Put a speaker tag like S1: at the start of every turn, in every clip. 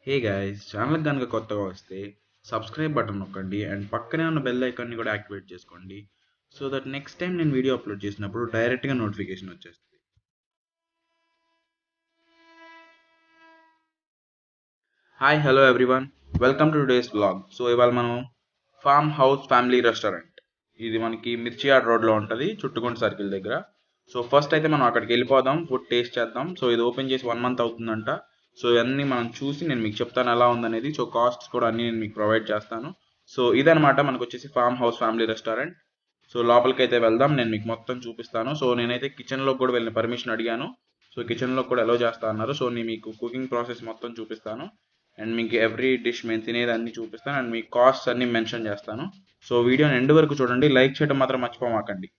S1: Hey guys, channel కనుక కొత్తగా వస్తే సబ్స్క్రైబ్ బటన్ నొక్కండి అండ్ పక్కనే ఉన్న బెల్ ఐకాన్ని కూడా యాక్టివేట్ చేసుకోండి. సో దట్ నెక్స్ట్ టైం నేను వీడియో అప్లోడ్ చేసినప్పుడు డైరెక్ట్గా నోటిఫికేషన్ వచ్చేస్తుంది. Hi hello everyone, welcome to today's vlog. So ఇవాళ మనం ఫార్మ్ హౌస్ ఫ్యామిలీ రెస్టారెంట్, ఇది మనకి మిర్చియాడ్ రోడ్లో ఉంటుంది, చుట్టుకుంట సర్కిల్ దగ్గర. సో ఫస్ట్ అయితే మనం అక్కడికి వెళ్ళిపోదాం, ఫుడ్ టేస్ట్ చేద్దాం. సో ఇది ఓపెన్ చేసి 1 మంత్ అవుతుందంట. సో ఇవన్నీ మనం చూసి నేను మీకు చెప్తాను ఎలా ఉందనేది. సో కాస్ట్స్ కూడా అన్నీ నేను మీకు ప్రొవైడ్ చేస్తాను. సో ఇదనమాట మనకు వచ్చేసి farm house family restaurant. So లోపలికి అయితే వెళ్దాం, నేను మీకు మొత్తం చూపిస్తాను. సో నేనైతే కిచెన్లోకి కూడా వెళ్ళిన పర్మిషన్ అడిగాను. సో కిచెన్లో కూడా అలో చేస్తా అన్నారు. సో నేను మీకు కుకింగ్ ప్రాసెస్ మొత్తం చూపిస్తాను అండ్ మీకు ఎవ్రీ డిష్ మేము తినేది అన్ని చూపిస్తాను అండ్ మీకు కాస్ట్స్ అన్ని మెన్షన్ చేస్తాను. సో వీడియోని ఎండ్ వరకు చూడండి, లైక్ చేయడం మాత్రం మర్చిపోమాకండి.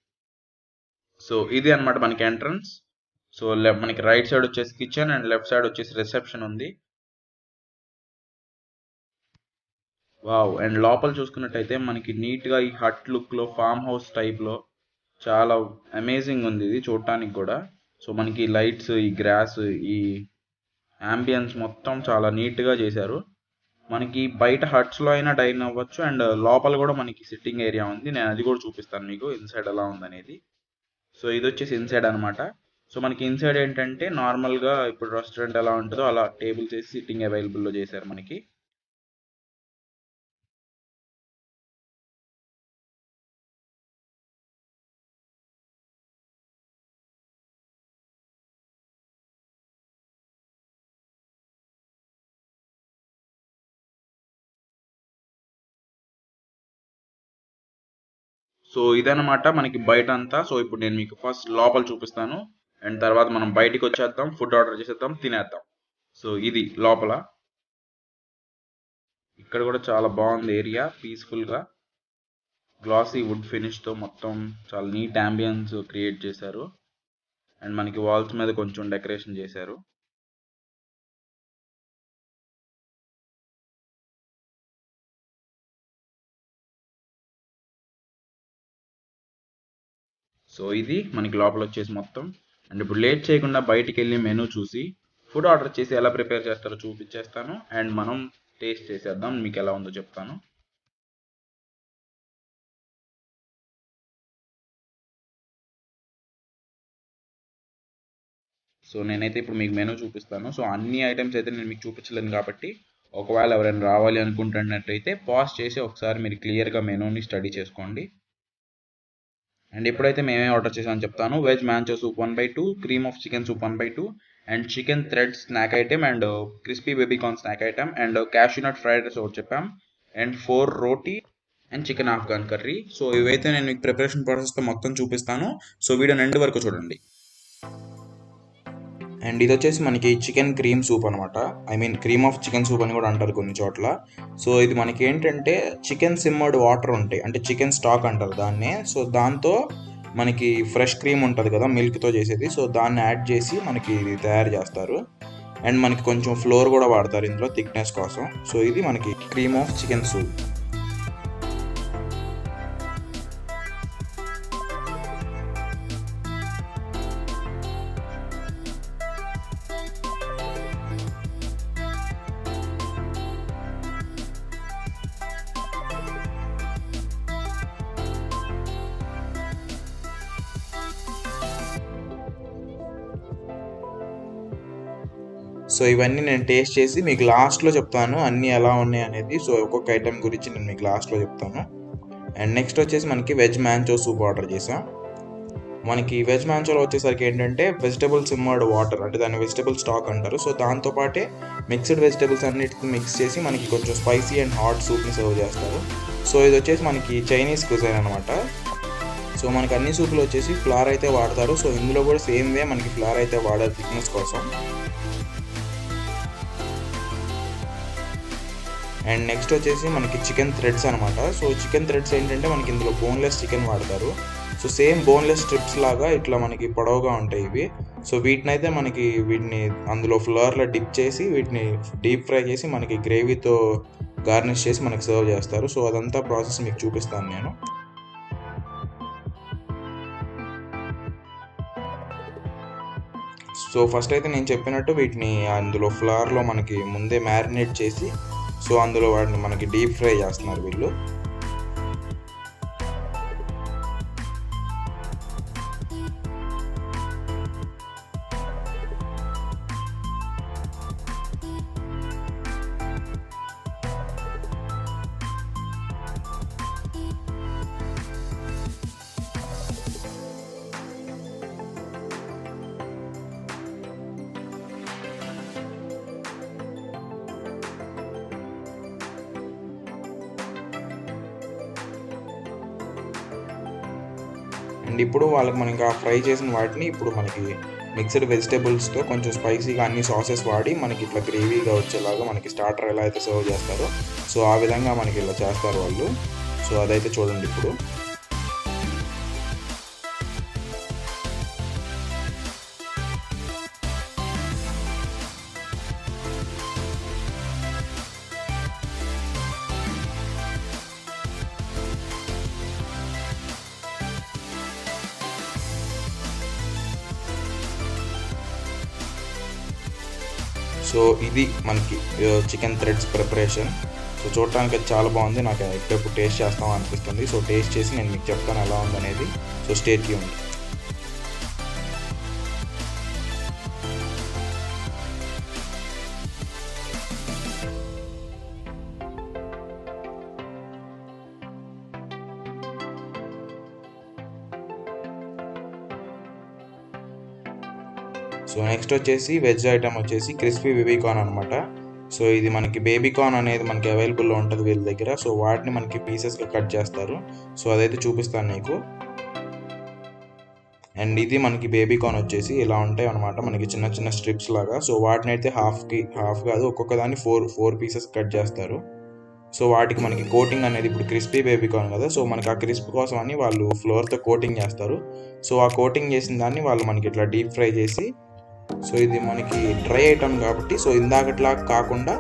S1: సో ఇది అనమాట మనకి ఎంట్రన్స్. సో మనకి రైట్ సైడ్ వచ్చేసి కిచెన్ అండ్ లెఫ్ట్ సైడ్ వచ్చేసి రిసెప్షన్ ఉంది. వావ్, అండ్ లోపల చూసుకున్నట్టయితే మనకి నీట్గా ఈ హట్ లుక్లో ఫామ్ హౌస్ టైప్లో చాలా అమేజింగ్ ఉంది ఇది చూడటానికి కూడా. సో మనకి లైట్స్, ఈ గ్రాస్, ఈ అంబియన్స్ మొత్తం చాలా నీట్గా చేశారు. మనకి బయట హట్స్లో అయినా డైన్ అవ్వచ్చు అండ్ లోపల కూడా మనకి సిట్టింగ్ ఏరియా ఉంది. నేను అది కూడా చూపిస్తాను మీకు ఇన్సైడ్ ఎలా ఉందనేది. సో ఇది వచ్చేసి ఇన్సైడ్ అనమాట. సో మనకి ఇన్సైడ్ ఏంటంటే నార్మల్గా ఇప్పుడు రెస్టారెంట్ ఎలా ఉంటుందో అలా టేబుల్స్ వేసి సిట్టింగ్ అవైలబుల్లో చేశారు మనకి. సో ఇదనమాట మనకి బయట అంతా. సో ఇప్పుడు నేను మీకు ఫస్ట్ లోపల చూపిస్తాను అండ్ తర్వాత మనం బయటికి వచ్చేద్దాం, ఫుడ్ ఆర్డర్ చేసేద్దాం, తినేద్దాం. సో ఇది లోపల. ఇక్కడ కూడా చాలా బాగుంది ఏరియా, పీస్ఫుల్గా గ్లాసీ వుడ్ ఫినిష్తో మొత్తం చాలా నీట్ అంబియన్స్ క్రియేట్ చేశారు అండ్ మనకి వాల్స్ మీద కొంచెం డెకరేషన్ చేశారు. సో ఇది మనకి లోపల వచ్చేసి మొత్తం. అండ్ ఇప్పుడు లేట్ చేయకుండా బయటికి వెళ్ళి మెనూ చూసి ఫుడ్ ఆర్డర్ చేసి ఎలా ప్రిపేర్ చేస్తారో చూపించేస్తాను అండ్ మనం టేస్ట్ చేసేద్దాం, మీకు ఎలా ఉందో చెప్తాను. సో నేనైతే ఇప్పుడు మీకు మెనూ చూపిస్తాను. సో అన్ని ఐటమ్స్ అయితే నేను మీకు చూపించలేను కాబట్టి ఒకవేళ ఎవరైనా రావాలి అనుకుంటున్నట్టయితే పాజ్ చేసి ఒకసారి మీరు క్లియర్గా మెనూని స్టడీ చేసుకోండి. అండ్ ఇప్పుడైతే మేమే ఆర్డర్ చేసామని చెప్తాను. Veg Manchow soup 1/2, cream of chicken soup 1/2 and chicken thread snack item and crispy baby corn snack item and cashew nut fried rice ఒకటి చెప్పాం and 4 roti and chicken Afghan curry. So ఇవైతే నేను మీకు ప్రిపరేషన్ ప్రాసెస్తో మొత్తం చూపిస్తాను. సో వీడియో ఎండ్ వరకు చూడండి. అండ్ ఇది వచ్చేసి మనకి చికెన్ క్రీమ్ సూప్ అనమాట. I mean cream of chicken soup అని కూడా అంటారు కొన్ని చోట్ల. సో ఇది మనకి ఏంటంటే చికెన్ సిమ్మర్డ్ వాటర్ ఉంటాయి, అంటే చికెన్ స్టాక్ అంటారు దాన్నే. సో దాంతో మనకి ఫ్రెష్ క్రీమ్ ఉంటుంది కదా, మిల్క్తో చేసేది. సో దాన్ని యాడ్ చేసి మనకి ఇది తయారు చేస్తారు అండ్ మనకి కొంచెం ఫ్లోర్ కూడా వాడతారు ఇందులో థిక్నెస్ కోసం. సో ఇది మనకి cream of chicken soup. So ఇవన్నీ నేను టేస్ట్ చేసి మీకు లాస్ట్లో చెప్తాను అన్నీ ఎలా ఉన్నాయి అనేది. సో ఒక్కొక్క ఐటెం గురించి నేను మీకు లాస్ట్లో చెప్తాను. అండ్ నెక్స్ట్ వచ్చేసి మనకి వెజ్ మ్యాంచో సూప్ ఆర్డర్ చేసాం. మనకి వెజ్ మ్యాంచోలో వచ్చేసరికి ఏంటంటే వెజిటబుల్ సిమ్మర్డ్ వాటర్, అంటే దాన్ని వెజిటబుల్ స్టాక్ అంటారు. సో దాంతోపాటే మిక్స్డ్ వెజిటబుల్స్ అన్నిటిని మిక్స్ చేసి మనకి కొంచెం స్పైసీ అండ్ హాట్ సూప్ని సర్వ్ చేస్తారు. సో ఇది వచ్చేసి మనకి చైనీస్ కుజైన్ అనమాట. సో మనకి అన్ని సూపులు వచ్చేసి ఫ్లార్ అయితే వాడతారు. సో ఇందులో కూడా సేమ్ వే మనకి ఫ్లార్ అయితే వాడారు థిక్నెస్ కోసం. అండ్ నెక్స్ట్ వచ్చేసి మనకి చికెన్ థ్రెడ్స్ అనమాట. సో చికెన్ థ్రెడ్స్ ఏంటంటే మనకి ఇందులో బోన్లెస్ చికెన్ వాడతారు. సో సేమ్ బోన్లెస్ స్ట్రిప్స్ లాగా ఇట్లా మనకి పొడవుగా ఉంటాయి ఇవి. సో వీటినైతే మనకి వీటిని అందులో ఫ్లవర్లో డిప్ చేసి వీటిని డీప్ ఫ్రై చేసి మనకి గ్రేవీతో గార్నిష్ చేసి మనకి సర్వ్ చేస్తారు. సో అదంతా ప్రాసెస్ మీకు చూపిస్తాను నేను. సో ఫస్ట్ అయితే నేను చెప్పినట్టు వీటిని అందులో ఫ్లవర్లో మనకి ముందే మ్యారినేట్ చేసి సో అందులో వాటిని మనకి డీప్ ఫ్రై చేస్తున్నారు వీళ్ళు. అండ్ ఇప్పుడు వాళ్ళకి మనం ఇంకా ఫ్రై చేసిన వాటిని ఇప్పుడు మనకి మిక్స్డ్ వెజిటేబుల్స్తో కొంచెం స్పైసీగా అన్ని సాసెస్ వాడి మనకి ఇట్లా గ్రేవీగా వచ్చేలాగా మనకి స్టార్టర్ ఎలా అయితే సర్వ్ చేస్తారో సో ఆ విధంగా మనకి ఇలా చేస్తారు వాళ్ళు. సో అదైతే చూడండి ఇప్పుడు. సో ఇది మనకి చికెన్ థ్రెడ్స్ ప్రిపరేషన్. సో చూడటానికి అది చాలా బాగుంది, నాకు ఎప్పుడెప్పుడు టేస్ట్ చేస్తాం అనిపిస్తుంది. సో టేస్ట్ చేసి నేను మీకు చెప్తాను ఎలా ఉందనేది. So stay tuned. So next వచ్చేసి వెజ్ ఐటమ్ వచ్చేసి క్రిస్పీ బేబీకార్న్ అనమాట. సో ఇది మనకి బేబీకార్న్ అనేది మనకి అవైలబుల్లో ఉంటుంది వీళ్ళ దగ్గర. సో వాటిని మనకి పీసెస్గా కట్ చేస్తారు. సో అదైతే చూపిస్తాను నీకు. అండ్ ఇది మనకి బేబీకార్న్ వచ్చేసి ఇలా ఉంటాయి అనమాట, మనకి చిన్న చిన్న స్ట్రిప్స్ లాగా. సో వాటిని అయితే హాఫ్ కాదు ఒక్కొక్క దాన్ని ఫోర్ పీసెస్ కట్ చేస్తారు. సో వాటికి మనకి కోటింగ్ అనేది ఇప్పుడు క్రిస్పీ బేబీకార్న్ కదా, సో మనకి ఆ క్రిస్ప్ కోసం అని వాళ్ళు ఫ్లోర్తో కోటింగ్ చేస్తారు. సో ఆ కోటింగ్ చేసిన దాన్ని వాళ్ళు మనకి ఇట్లా డీప్ ఫ్రై చేసి, సో ఇది మనకి డ్రై ఐటమ్ కాబట్టి సో ఇందాకట్లా కాకుండా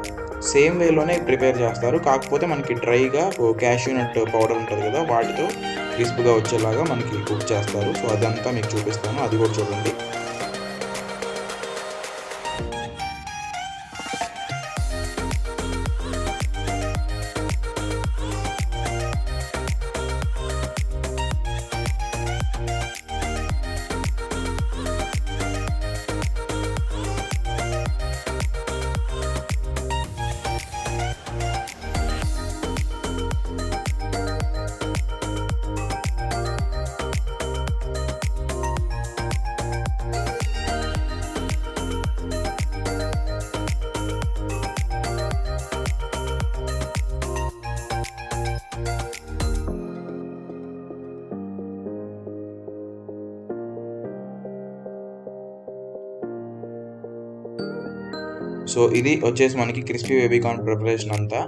S1: సేమ్ వేలోనే ప్రిపేర్ చేస్తారు. కాకపోతే మనకి డ్రైగా క్యాష్యూ నట్ పౌడర్ ఉంటుంది కదా, వాటితో క్రిస్ప్గా వచ్చేలాగా మనకి కుక్ చేస్తారు. సో అదంతా మీకు చూపిస్తాను, అది కూడా చూడండి. సో ఇది వచ్చేసి మనకి క్రిస్పీ బేబీకార్న్ ప్రిపరేషన్ అంతా.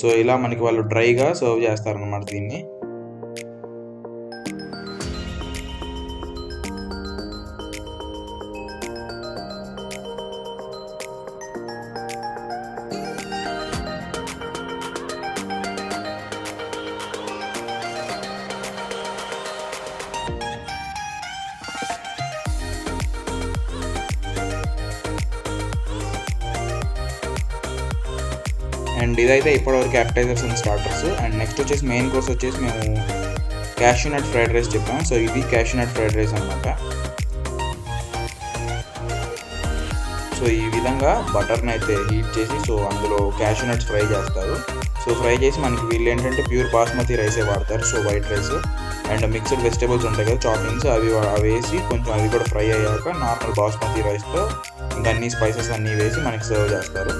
S1: సో ఇలా మనకి వాళ్ళు డ్రైగా సర్వ్ చేస్తారనమాట దీన్ని. అండ్ ఇదైతే ఇప్పటివరకు అపెటైజర్స్ అండ్ స్టార్టర్స్. అండ్ నెక్స్ట్ వచ్చేసి మెయిన్ కోర్స్ వచ్చేసి మేము క్యాష్యూ నట్ ఫ్రైడ్ రైస్ చెప్పాం. సో ఇది క్యాష్యూ నట్ ఫ్రైడ్ రైస్ అనమాట. సో ఈ విధంగా బటర్ని అయితే హీట్ చేసి సో అందులో క్యాష్యూ నట్స్ ఫ్రై చేస్తారు. సో ఫ్రై చేసి మనకి వీళ్ళు ఏంటంటే ప్యూర్ బాస్మతి రైసే వాడతారు. So white rice and mixed vegetables ఉంటాయి కదా చాపింగ్స్, అవి వేసి కొంచెం అవి కూడా ఫ్రై అయ్యాక నార్మల్ బాస్మతి రైస్తో ఇంకా అన్ని స్పైసెస్ అన్నీ వేసి మనకి సర్వ్ చేస్తారు.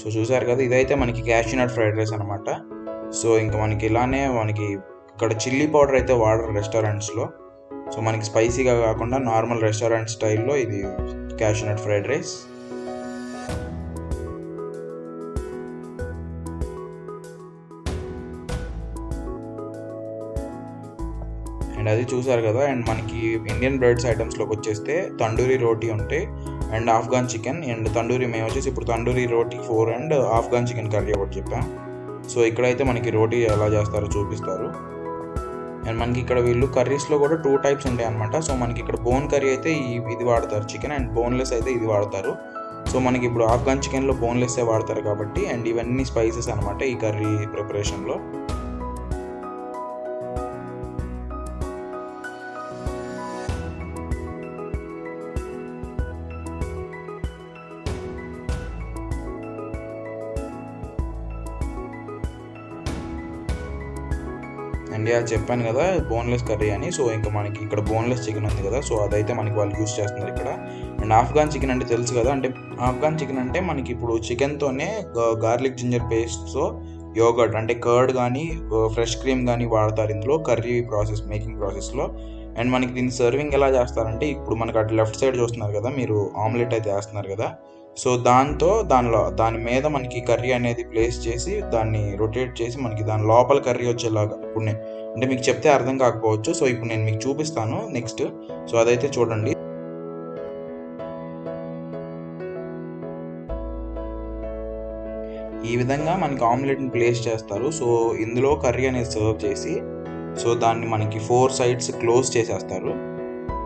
S1: సో చూసారు కదా, ఇదైతే మనకి క్యాష్యూ నట్ ఫ్రైడ్ రైస్ అనమాట. సో ఇంకా మనకి ఇలానే మనకి ఇక్కడ చిల్లీ పౌడర్ అయితే వాడరు రెస్టారెంట్స్లో. సో మనకి స్పైసీగా కాకుండా నార్మల్ రెస్టారెంట్ స్టైల్లో ఇది cashew nut fried rice. And అది చూసారు కదా. అండ్ మనకి ఇండియన్ బ్రెడ్స్ ఐటమ్స్లోకి వచ్చేస్తే తండూరి రోటీ ఉంటాయి and Afghan chicken. And tandoori మేము వచ్చేసి ఇప్పుడు తండూరి రోటీ 4 అండ్ ఆఫ్ఘన్ చికెన్ కర్రీ ఒకటి చెప్పాం. సో ఇక్కడైతే మనకి రోటీ ఎలా చేస్తారో చూపిస్తారు. అండ్ మనకి ఇక్కడ వీళ్ళు కర్రీస్లో కూడా 2 టైప్స్ ఉంటాయి అనమాట. సో మనకి ఇక్కడ బోన్ కర్రీ అయితే ఇది వాడతారు చికెన్, అండ్ బోన్లెస్ అయితే ఇది వాడతారు. సో మనకి ఇప్పుడు ఆఫ్ఘన్ చికెన్లో బోన్లెస్సే వాడతారు కాబట్టి. అండ్ ఇవన్నీ స్పైసెస్ అనమాట ఈ కర్రీ ప్రిపరేషన్లో. అండ్ చెప్పాను కదా బోన్లెస్ కర్రీ అని. సో ఇంకా మనకి ఇక్కడ బోన్లెస్ చికెన్ ఉంది కదా, సో అదైతే మనకి వాళ్ళు యూస్ చేస్తున్నారు ఇక్కడ. అండ్ ఆఫ్ఘన్ చికెన్ అంటే తెలుసు కదా, అంటే ఆఫ్ఘన్ చికెన్ అంటే మనకి ఇప్పుడు చికెన్తోనే గార్లిక్ జింజర్ పేస్ట్తో యోగర్ట్ అంటే కర్డ్ కానీ ఫ్రెష్ క్రీమ్ కానీ వాడతారు ఇందులో కర్రీ మేకింగ్ ప్రాసెస్లో. అండ్ మనకి దీన్ని సర్వింగ్ ఎలా చేస్తారంటే, ఇప్పుడు మనకి అటు లెఫ్ట్ సైడ్ చూస్తున్నారు కదా మీరు, ఆమ్లెట్ అయితే వేస్తున్నారు కదా. సో దాని మీద మనకి కర్రీ అనేది ప్లేస్ చేసి దాన్ని రొటేట్ చేసి మనకి దాని లోపల కర్రీ వచ్చేలాగా. ఇప్పుడు అంటే మీకు చెప్తే అర్థం కాకపోవచ్చు, సో ఇప్పుడు నేను మీకు చూపిస్తాను నెక్స్ట్. సో అదైతే చూడండి. ఈ విధంగా మనకి ఆమ్లెట్ని ప్లేస్ చేస్తారు. సో ఇందులో కర్రీ అనేది సర్వ్ చేసి, సో దాన్ని మనకి 4 సైడ్స్ క్లోజ్ చేసేస్తారు.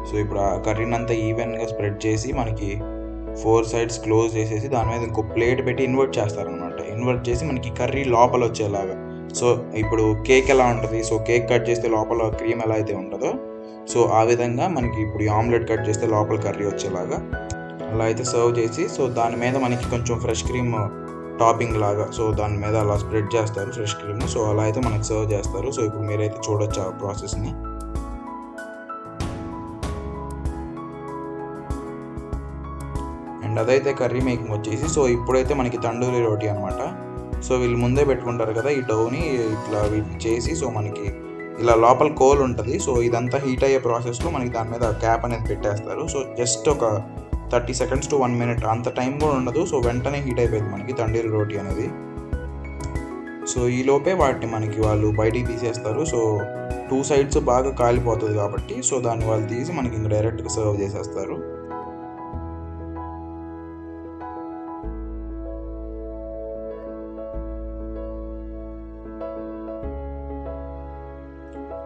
S1: సో ఇప్పుడు ఆ కర్రీని అంతా ఈవెన్గా స్ప్రెడ్ చేసి మనకి 4 సైడ్స్ క్లోజ్ చేసేసి దాని మీద ఇంకో ప్లేట్ పెట్టి ఇన్వర్ట్ చేస్తారనమాట. ఇన్వర్ట్ చేసి మనకి కర్రీ లోపల వచ్చేలాగా. సో ఇప్పుడు కేక్ ఎలా ఉంటుంది, సో కేక్ కట్ చేస్తే లోపల క్రీమ్ ఎలా అయితే ఉంటుందో, సో ఆ విధంగా మనకి ఇప్పుడు ఆమ్లెట్ కట్ చేస్తే లోపల కర్రీ వచ్చేలాగా అలా అయితే సర్వ్ చేసి, సో దాని మీద మనకి కొంచెం ఫ్రెష్ క్రీమ్ టాపింగ్ లాగా, సో దాని మీద అలా స్ప్రెడ్ చేస్తారు ఫ్రెష్ క్రీమ్. సో అలా అయితే మనకి సర్వ్ చేస్తారు. సో ఇప్పుడు మీరైతే చూడొచ్చు ఆ ప్రాసెస్ని. అండ్ అదైతే కర్రీ మేకింగ్ వచ్చేసి. సో ఇప్పుడైతే మనకి తండూరి రోటీ అనమాట. సో వీళ్ళు ముందే పెట్టుకుంటారు కదా ఈ డౌని ఇట్లా వీటిని చేసి, సో మనకి ఇలా లోపల కోల్ ఉంటుంది. సో ఇదంతా హీట్ అయ్యే ప్రాసెస్లో మనకి దాని మీద క్యాప్ అనేది పెట్టేస్తారు. సో జస్ట్ ఒక 30 seconds to 1 minute అంత టైం కూడా ఉండదు. సో వెంటనే హీట్ అయిపోయింది మనకి తండూరి రోటీ అనేది. సో ఈ లోపే వాటిని మనకి వాళ్ళు బయటికి తీసేస్తారు. సో 2 sides బాగా కాలిపోతుంది కాబట్టి, సో దాన్ని వాళ్ళు తీసి మనకి ఇంకా డైరెక్ట్గా సర్వ్ చేసేస్తారు.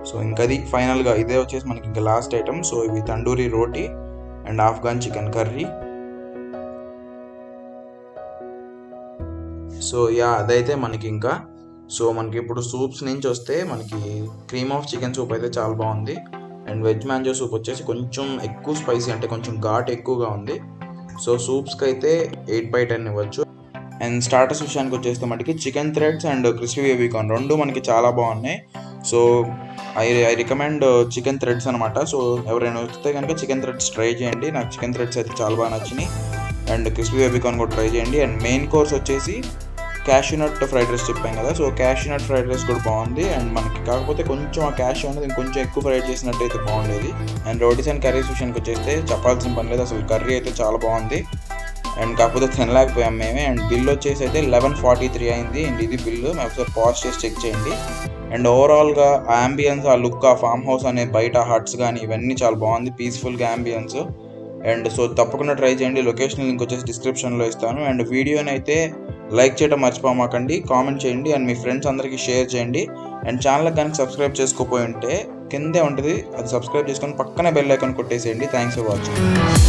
S1: సో ఇంకా అది ఫైనల్గా ఇదే వచ్చేసి మనకి ఇంకా లాస్ట్ ఐటమ్. సో ఇవి tandoori roti and Afghan chicken curry. So అదైతే మనకి ఇంకా. సో మనకి ఇప్పుడు సూప్స్ నుంచి వస్తే మనకి క్రీమ్ ఆఫ్ చికెన్ సూప్ అయితే చాలా బాగుంది. అండ్ వెజ్ మ్యాంజో సూప్ వచ్చేసి కొంచెం ఎక్కువ స్పైసీ, అంటే కొంచెం ఘాట్ ఎక్కువగా ఉంది. సో సూప్స్కి అయితే 8/10 ఇవ్వచ్చు. అండ్ స్టార్టర్స్ విషయానికి వచ్చేస్తే మనకి chicken threads and crispy baby corn రెండు మనకి చాలా బాగున్నాయి. So I recommend chicken threads అనమాట. సో ఎవరైనా వస్తే కనుక చికెన్ థ్రెడ్స్ ట్రై చేయండి. నాకు చికెన్ థ్రెడ్స్ అయితే చాలా బాగా నచ్చినాయి. అండ్ క్రిస్పీ బేబీ కార్న్ కూడా ట్రై చేయండి. అండ్ మెయిన్ కోర్స్ వచ్చేసి క్యాష్యూ నట్ ఫ్రైడ్ రైస్ చెప్పాను కదా. So cashew nut fried rice కూడా బాగుంది. అండ్ మనకి కాకపోతే కొంచెం ఆ క్యాష్యూ అనేది ఇంకొంచెం ఎక్కువ ఫ్రై చేసినట్టు అయితే బాగుండేది. అండ్ రోటీస్ అండ్ కర్రీస్ విషయానికి వచ్చేస్తే చెప్పాల్సిన పని లేదు, అసలు కర్రీ అయితే చాలా బాగుంది. అండ్ కాకపోతే తినలేకపోయాం మేమే. అండ్ బిల్ వచ్చేసి అయితే 1143 అయింది. అండ్ ఇది బిల్లు మేము ఒకసారి పాజ్ చేసి చెక్ చేయండి. అండ్ ఓవరాల్గా ఆ అంబియన్స్, ఆ లుక్, ఆ ఫామ్ హౌస్ అనే బయట హట్స్ కానీ ఇవన్నీ చాలా బాగుంది, పీస్ఫుల్గా అంబియన్స్. అండ్ సో తప్పకుండా ట్రై చేయండి. లొకేషన్ లింక్ వచ్చేసి డిస్క్రిప్షన్లో ఇస్తాను. అండ్ వీడియోని అయితే లైక్ చేయడం మర్చిపోమాకండి, కామెంట్ చేయండి, అండ్ మీ ఫ్రెండ్స్ అందరికీ షేర్ చేయండి. అండ్ ఛానల్కి కనుక సబ్స్క్రైబ్ చేసుకోపోయి ఉంటే కిందే ఉంటుంది, అది సబ్స్క్రైబ్ చేసుకొని పక్కనే బెల్ ఐకాన్ కొట్టేసేయండి. Thanks for watching.